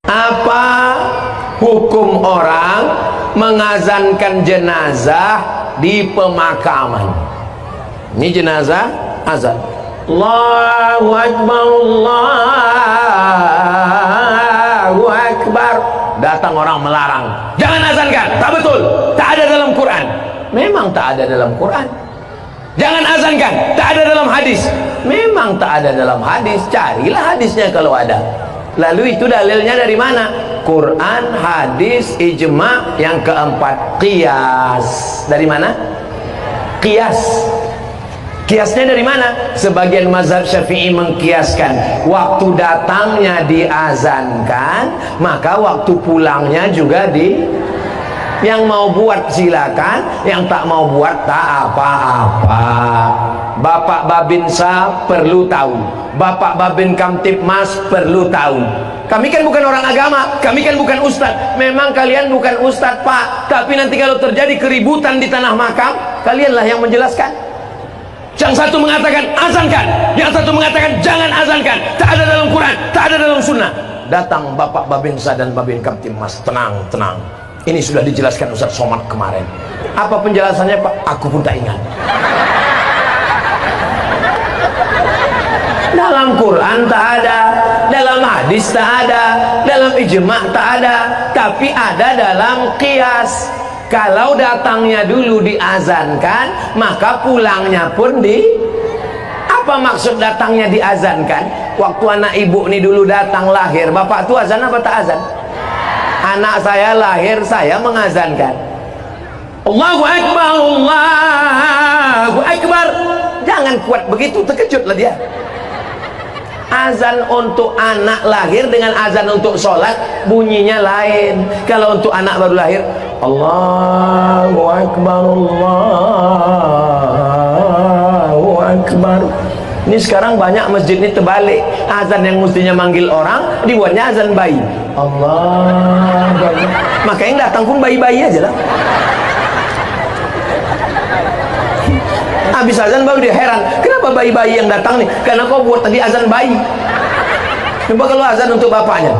Apa hukum orang mengazankan jenazah di pemakaman? Ini jenazah, azan. Allahu Akbar, Allahu Akbar. Datang orang melarang, jangan azankan. Tak betul, tak ada dalam Quran. Memang tak ada dalam Quran. Jangan azankan, tak ada dalam hadis. Memang tak ada dalam hadis. Carilah hadisnya kalau ada. Lalu itu dalilnya dari mana? Quran, hadis, ijma. Yang keempat, qiyas. Dari mana? Qiyas. Kiasnya dari mana? Sebagian mazhab Syafi'i mengkiaskan waktu datangnya diazankan, maka waktu pulangnya juga yang mau buat silakan, yang tak mau buat tak apa-apa. Bapak Babinsa perlu tahu, Bapak Babin Kamtipmas perlu tahu. Kami kan bukan orang agama, kami kan bukan ustadz. Memang kalian bukan ustadz, Pak, tapi nanti kalau terjadi keributan di tanah makam, kalianlah yang menjelaskan. Yang satu mengatakan azankan, yang satu mengatakan jangan azankan. Tak ada dalam Quran, tak ada dalam sunnah. Datang Bapak Babinsa dan Babin Kamtipmas, tenang, tenang. Ini sudah dijelaskan Ustaz Somad kemarin. Apa penjelasannya, Pak? Aku pun tak ingat. Dalam Quran tak ada, dalam hadis tak ada, dalam ijma' tak ada, tapi ada dalam qiyas. Kalau datangnya dulu diazankan, maka pulangnya pun apa maksud datangnya diazankan? Waktu anak ibu ini dulu datang lahir, bapak tuh azan apa tak azan? Anak saya lahir, saya mengazankan. Allahu Akbar, Allahu Akbar. Jangan kuat begitu, terkejutlah dia. Azan untuk anak lahir dengan azan untuk sholat bunyinya lain. Kalau untuk anak baru lahir, Allahu Akbar, Allahu Akbar. Ini sekarang banyak masjid ini terbalik. Azan yang mestinya manggil orang dibuatnya azan bayi. Allah. Maka yang datang pun bayi-bayi aja lah. Habis azan baru dia heran, kenapa bayi-bayi yang datang nih? Karena kau buat tadi azan bayi. Coba kalau azan untuk bapaknya.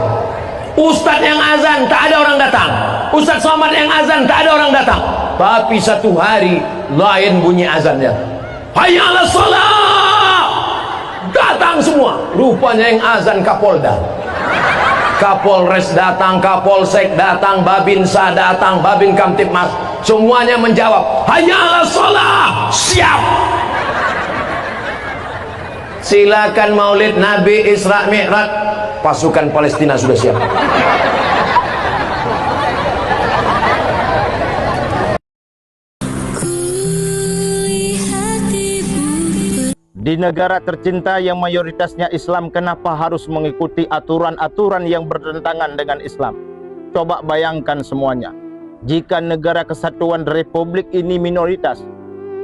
Ustadz yang azan, tak ada orang datang. Ustadz Somad yang azan, tak ada orang datang. Tapi satu hari lain bunyi azannya. Hayya 'alas shalah. Datang semua. Rupanya yang azan Kapolda. Kapolres datang, Kapolsek datang, Babinsa datang, Babin Kamtipmas. Semuanya menjawab, hayya 'alas shalah. Siap. Silakan Maulid Nabi Isra Mi'raj. Pasukan Palestina sudah siap. Di negara tercinta yang mayoritasnya Islam, kenapa harus mengikuti aturan-aturan yang bertentangan dengan Islam? Coba bayangkan semuanya. Jika negara kesatuan Republik ini minoritas,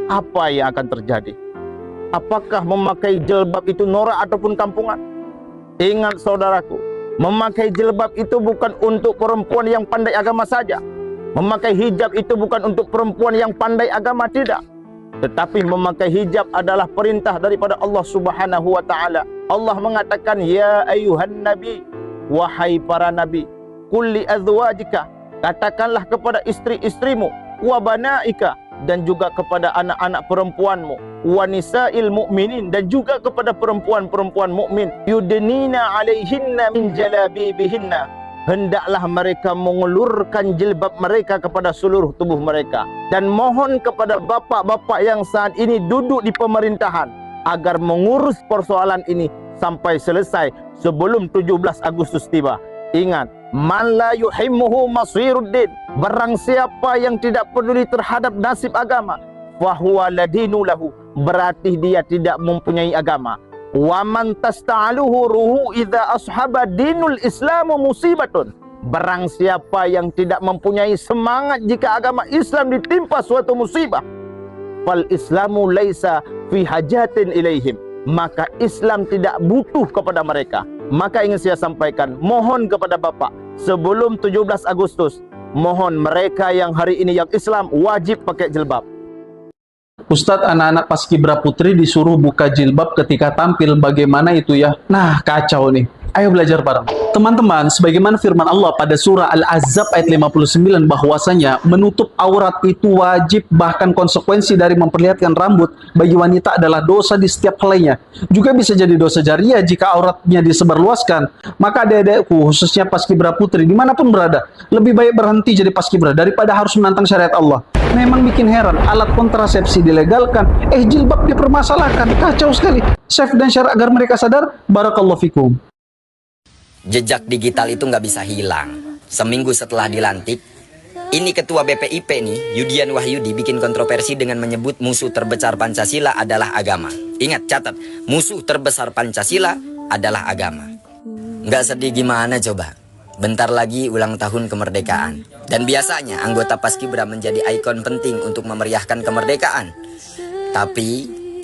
apa yang akan terjadi? Apakah memakai jilbab itu norak ataupun kampungan? Ingat saudaraku, memakai jilbab itu bukan untuk perempuan yang pandai agama saja. Memakai hijab itu bukan untuk perempuan yang pandai agama, tidak. Tetapi memakai hijab adalah perintah daripada Allah Subhanahu wa ta'ala. Allah mengatakan, ya ayuhan nabi, wahai para nabi, kulli azwajika, katakanlah kepada istri-istrimu, wa banaika, dan juga kepada anak-anak perempuanmu, wa nisa'il mu'minin, dan juga kepada perempuan-perempuan mukmin, yudnina alaihinna min jalabibihinna, hendaklah mereka mengulurkan jilbab mereka kepada seluruh tubuh mereka. Dan mohon kepada bapak-bapak yang saat ini duduk di pemerintahan agar mengurus persoalan ini sampai selesai sebelum 17 Agustus tiba. Ingat, Man la yuhimmuhu masiruddin, barang siapa yang tidak peduli terhadap nasib agama, fahuwa ladinu lahu, berarti dia tidak mempunyai agama. Wa man tasta'aluhu ruhu idza ashaba dinul islamu musibatun, barang siapa yang tidak mempunyai semangat jika agama Islam ditimpa suatu musibah, fal islamu laisa fi hajatin ilaihim, maka Islam tidak butuh kepada mereka. Maka ingin saya sampaikan, mohon kepada Bapak, sebelum 17 Agustus, mohon mereka yang hari ini yang Islam wajib pakai jilbab. Ustadz, anak-anak Paskibra Putri disuruh buka jilbab ketika tampil. Bagaimana itu ya? Nah, kacau nih. Ayo belajar bareng. Teman-teman, sebagaimana firman Allah pada surah Al-Ahzab ayat 59 bahwasanya menutup aurat itu wajib, bahkan konsekuensi dari memperlihatkan rambut bagi wanita adalah dosa di setiap helainya. Juga bisa jadi dosa jariah jika auratnya disebarluaskan. Maka adik-adikku, khususnya Paskibra Putri dimanapun berada, lebih baik berhenti jadi Paskibra daripada harus menantang syariat Allah. Memang bikin heran, alat kontrasepsi dilegalkan, jilbab dipermasalahkan. Kacau sekali. Chef dan syariat agar mereka sadar. Barakallahu fikum. Jejak digital itu nggak bisa hilang. Seminggu setelah dilantik, ini ketua BPIP nih, Yudian Wahyudi, bikin kontroversi dengan menyebut musuh terbesar Pancasila adalah agama. Ingat, catat, musuh terbesar Pancasila adalah agama. Nggak sedih gimana coba? Bentar lagi ulang tahun kemerdekaan. Dan biasanya anggota Paskibra menjadi ikon penting untuk memeriahkan kemerdekaan. Tapi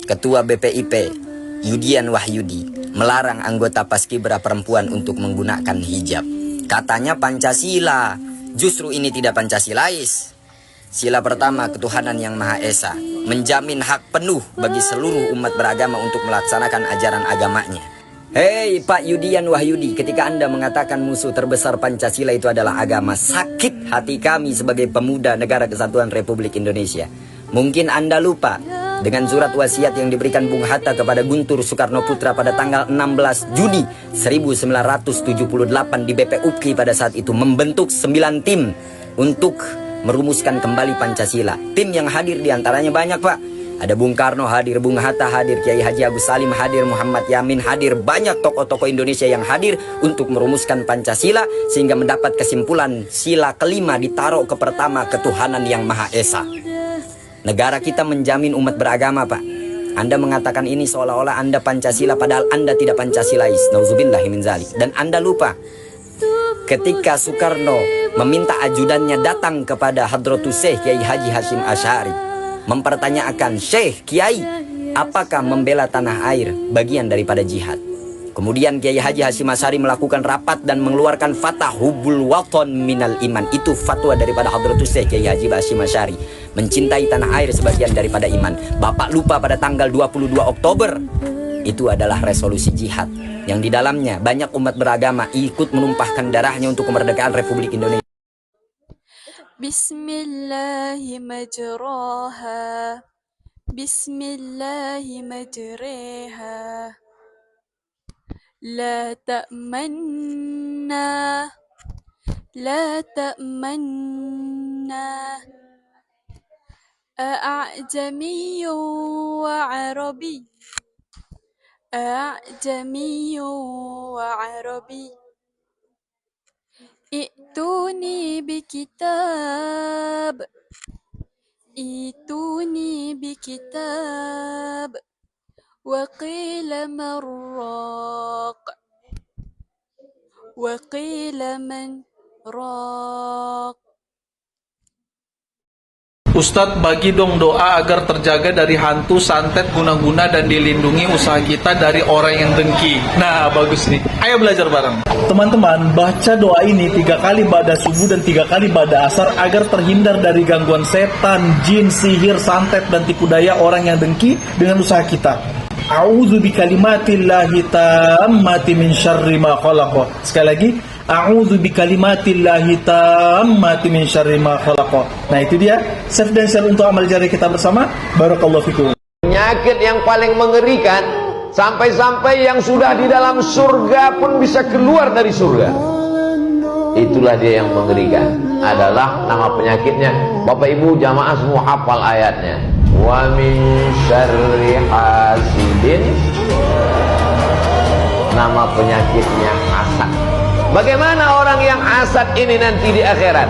ketua BPIP, Yudian Wahyudi, melarang anggota Paskibra perempuan untuk menggunakan hijab. Katanya Pancasila, justru ini tidak Pancasilais. Sila pertama, ketuhanan yang Maha Esa, menjamin hak penuh bagi seluruh umat beragama untuk melaksanakan ajaran agamanya. Hei Pak Yudian Wahyudi, ketika Anda mengatakan musuh terbesar Pancasila itu adalah agama, sakit hati kami sebagai pemuda Negara Kesatuan Republik Indonesia. Mungkin Anda lupa dengan surat wasiat yang diberikan Bung Hatta kepada Guntur Soekarno Putra pada tanggal 16 Juni 1978 di BPUPKI pada saat itu, membentuk 9 tim untuk merumuskan kembali Pancasila. Tim yang hadir diantaranya banyak, Pak. Ada Bung Karno hadir, Bung Hatta hadir, Kiai Haji Agus Salim hadir, Muhammad Yamin hadir. Banyak tokoh-tokoh Indonesia yang hadir untuk merumuskan Pancasila sehingga mendapat kesimpulan sila kelima ditaruh ke pertama, ketuhanan yang Maha Esa. Negara kita menjamin umat beragama, Pak. Anda mengatakan ini seolah-olah Anda Pancasila, padahal Anda tidak Pancasilais. Nauzubillahi min dzalik. Dan Anda lupa ketika Soekarno meminta ajudannya datang kepada Hadratus Syekh Kiai Haji Hasyim Asy'ari, mempertanyakan, "Syekh, Kiai, apakah membela tanah air bagian daripada jihad?" Kemudian Kiai Haji Hasyim Asy'ari melakukan rapat dan mengeluarkan fatwa hubul waton minal iman. Itu fatwa daripada Hadratus Syekh Kiai Haji Hasyim Asy'ari. Mencintai tanah air sebagian daripada iman. Bapak lupa pada tanggal 22 Oktober itu adalah resolusi jihad yang di dalamnya banyak umat beragama ikut menumpahkan darahnya untuk kemerdekaan Republik Indonesia. Bismillahi majraha, Bismillahi majreha, La ta'manna, La ta'manna, أعجمي وعربي أعجمي وعربي ائتوني بكتاب ائتوني بكتاب وقيل من راق وقيل من راق. Ustadz, bagi dong doa agar terjaga dari hantu, santet, guna-guna, dan dilindungi usaha kita dari orang yang dengki. Nah, bagus nih. Ayo belajar bareng. Teman-teman, baca doa ini 3 kali pada subuh dan 3 kali pada asar agar terhindar dari gangguan setan, jin, sihir, santet, dan tipu daya orang yang dengki dengan usaha kita. A'udzu bikalimatillahi tammati min syarri ma khalaq. Sekali lagi, a'udzu bikalimatillahi tammati min syarri ma khalaq. Nah, itu dia save dan share untuk amal jari kita bersama. Barakallahu fikum. Penyakit yang paling mengerikan, sampai-sampai yang sudah di dalam surga pun bisa keluar dari surga. Itulah dia yang mengerikan, adalah nama penyakitnya. Bapak Ibu jamaah semua hafal ayatnya. Wa min syarri hasidin. Nama penyakitnya hasad. Bagaimana orang yang hasad ini nanti di akhirat?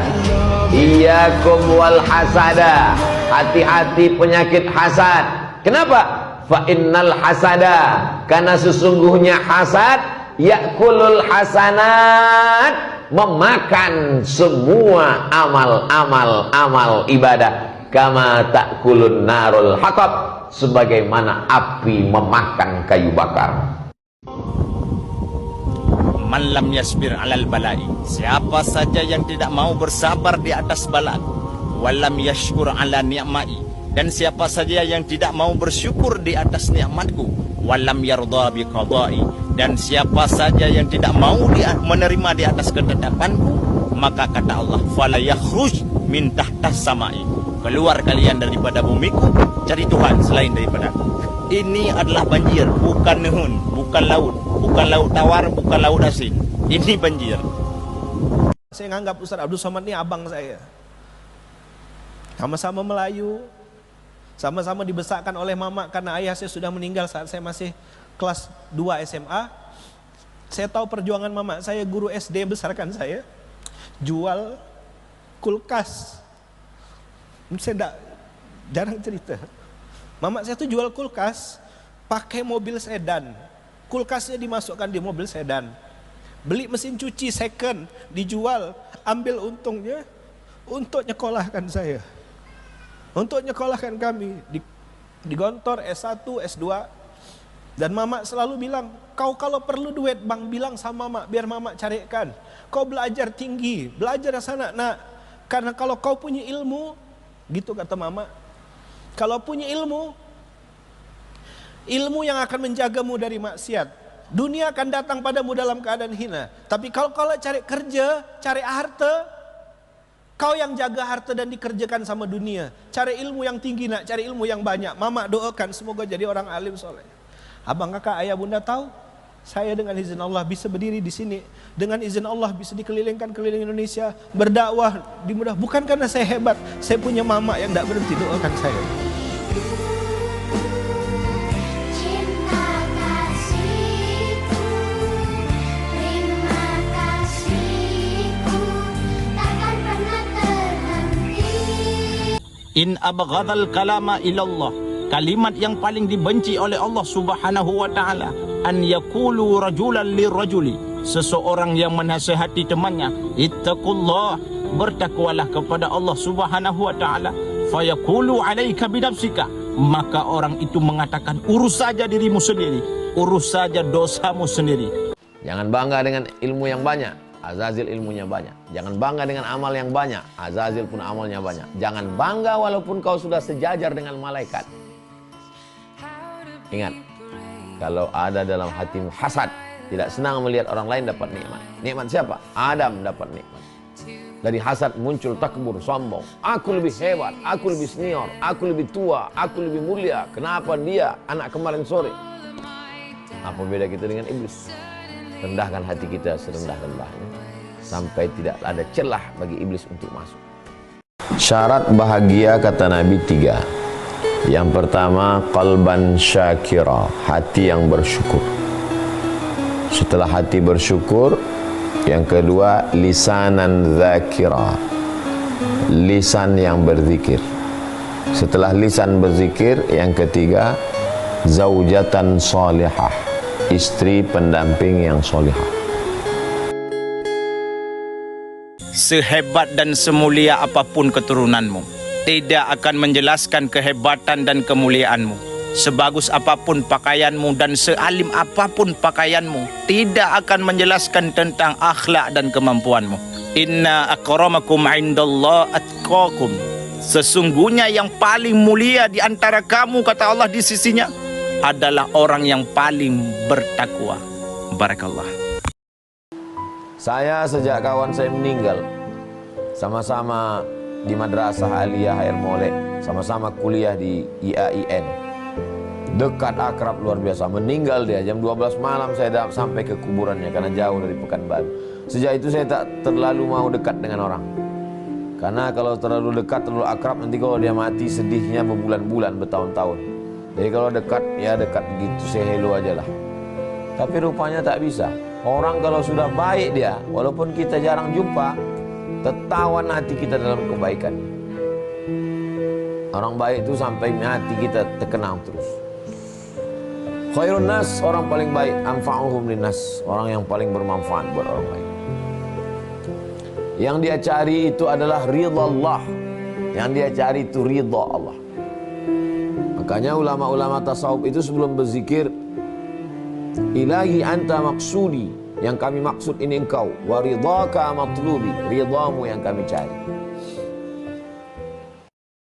Iyyakum wal hasada. Hati-hati penyakit hasad. Kenapa? Fa innal hasada, karena sesungguhnya hasad yakulul hasanat, memakan semua amal ibadah. Kama takulun narul hatab, sebagaimana api memakan kayu bakar. Man lam yasbir alal balai, siapa saja yang tidak mau bersabar di atas bala, walam yashkur ala ni'mai, dan siapa saja yang tidak mau bersyukur di atas nikmatku, walam yarda bi qadai, dan siapa saja yang tidak mau menerima di atas ketetapanku, maka kata Allah, fala yakhruj min tahtas samai, keluar kalian daripada bumiku, cari Tuhan selain daripada aku. Ini adalah banjir, bukan nehun, bukan laut tawar, bukan laut asin. Ini banjir. Saya nganggap Ustaz Abdul Somad ini abang saya. Sama-sama Melayu, sama-sama dibesarkan oleh mama karena ayah saya sudah meninggal saat saya masih kelas 2 SMA. Saya tahu perjuangan mama saya, guru SD besarkan saya, jual kulkas. Saya jarang cerita. Mama saya tuh jual kulkas pakai mobil sedan. Kulkasnya dimasukkan di mobil sedan. Beli mesin cuci second, dijual, ambil untungnya untuk nyekolahkan saya. Untuk nyekolahkan kami di Gontor S1, S2. Dan mama selalu bilang, kau kalau perlu duit bang, bilang sama mama biar mama carikan. Kau belajar tinggi, belajar di sana nak. Karena kalau kau punya ilmu, gitu kata mama, kalau punya ilmu yang akan menjagamu dari maksiat. Dunia akan datang padamu dalam keadaan hina. Tapi kalau cari kerja, cari harta, kau yang jaga harta dan dikerjakan sama dunia. Cari ilmu yang tinggi nak, cari ilmu yang banyak. Mama doakan semoga jadi orang alim soleh. Abang, kakak, ayah, bunda tahu, saya dengan izin Allah bisa berdiri di sini. Dengan izin Allah bisa dikelilingkan keliling Indonesia, berdakwah dimudah. Bukan karena saya hebat, saya punya mama yang tidak berhenti doakan saya. In abghadal kalama ilallah, kalimat yang paling dibenci oleh Allah Subhanahu wa taala, an yaqulu rajulan lirajuli, seseorang yang menasihati temannya, ittaqullah, bertakwalah kepada Allah Subhanahu wa taala, fayaqulu alaika binafsika, maka orang itu mengatakan, urus saja dirimu sendiri, urus saja dosamu sendiri. Jangan bangga dengan ilmu yang banyak, Azazil ilmunya banyak. Jangan bangga dengan amal yang banyak, Azazil pun amalnya banyak. Jangan bangga walaupun kau sudah sejajar dengan malaikat. Ingat, kalau ada dalam hatimu hasad, tidak senang melihat orang lain dapat nikmat. Nikmat siapa? Adam dapat nikmat. Dari hasad muncul takbur, sombong. Aku lebih hebat, aku lebih senior, aku lebih tua, aku lebih mulia. Kenapa dia anak kemarin sore? Apa beda kita dengan iblis? Rendahkan hati kita serendah-rendahnya sampai tidak ada celah bagi iblis untuk masuk. Syarat bahagia kata Nabi 3. Yang pertama, qalban syakira, hati yang bersyukur. Setelah hati bersyukur, yang kedua lisanan dzakira, lisan yang berzikir. Setelah lisan berzikir, yang ketiga zaujatan salihah, istri pendamping yang solihah. Sehebat dan semulia apapun keturunanmu, tidak akan menjelaskan kehebatan dan kemuliaanmu. Sebagus apapun pakaianmu dan sealim apapun pakaianmu, tidak akan menjelaskan tentang akhlak dan kemampuanmu. Inna akramakum indallah atqakum, sesungguhnya yang paling mulia di antara kamu, kata Allah, di sisinya adalah orang yang paling bertakwa. Barakallah. Saya sejak kawan saya meninggal, sama-sama di Madrasah Aliyah Air Molek, sama-sama kuliah di IAIN, dekat akrab luar biasa. Meninggal dia jam 12 malam, saya sampai ke kuburannya karena jauh dari Pekanbaru. Sejak itu saya tak terlalu mau dekat dengan orang, karena kalau terlalu dekat, terlalu akrab, nanti kalau dia mati sedihnya berbulan-bulan, bertahun-tahun. Jadi kalau dekat, ya dekat begitu, say hello aja lah. Tapi rupanya tak bisa. Orang kalau sudah baik dia, walaupun kita jarang jumpa, tertawan hati kita dalam kebaikan. Orang baik itu sampai hati kita terkenang terus. Khairun nas, orang paling baik, anfa'uhum linnas, orang yang paling bermanfaat buat orang lain. Yang dia cari itu adalah ridha Allah. Yang dia cari itu ridha Allah. Makanya ulama-ulama tasawuf itu sebelum berzikir, Ilahi anta maksudi, yang kami maksud ini engkau, wa ridhaka matlubi, ridhamu yang kami cari.